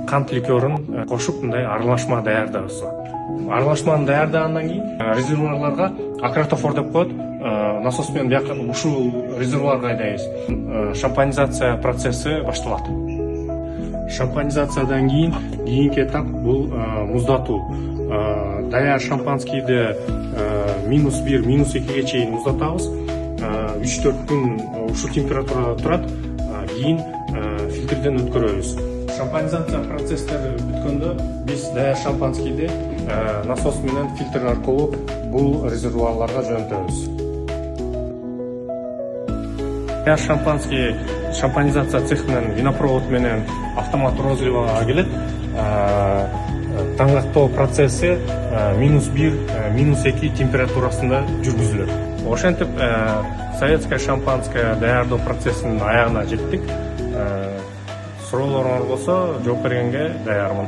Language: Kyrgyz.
кант ликерін кошуп мындай аралашма даярдабыз. Аралашманы даярдагандан кийин резервуарларга акротофор деп коет. Насос менен бияка ушул резервуарга айдайбыз. Шампанизация процесси башталат. Шампанизациядан кийинки этап бул муздатуу. Даяр шампанскийди -1, -2 чейин муздатабыз. 3-4 күн ушул температурада турат. Кийин фильтрден өткөрөбүз. Шампанизация процесстери бүткөндө биз даяр шампанскийди насос менен фильтр аркылуу бул резервуарларга жөнөтөбүз. Даяр шампанизация цехинен винопровод менен автомат розливага келет. Таңгактоо процесси -1, -2 температурасында жүргүзүлөт. Ошентип советская шампанское даярдоо процессинин аягына жеттик. Суроолоруңар болсо жооп бергенге даярмын.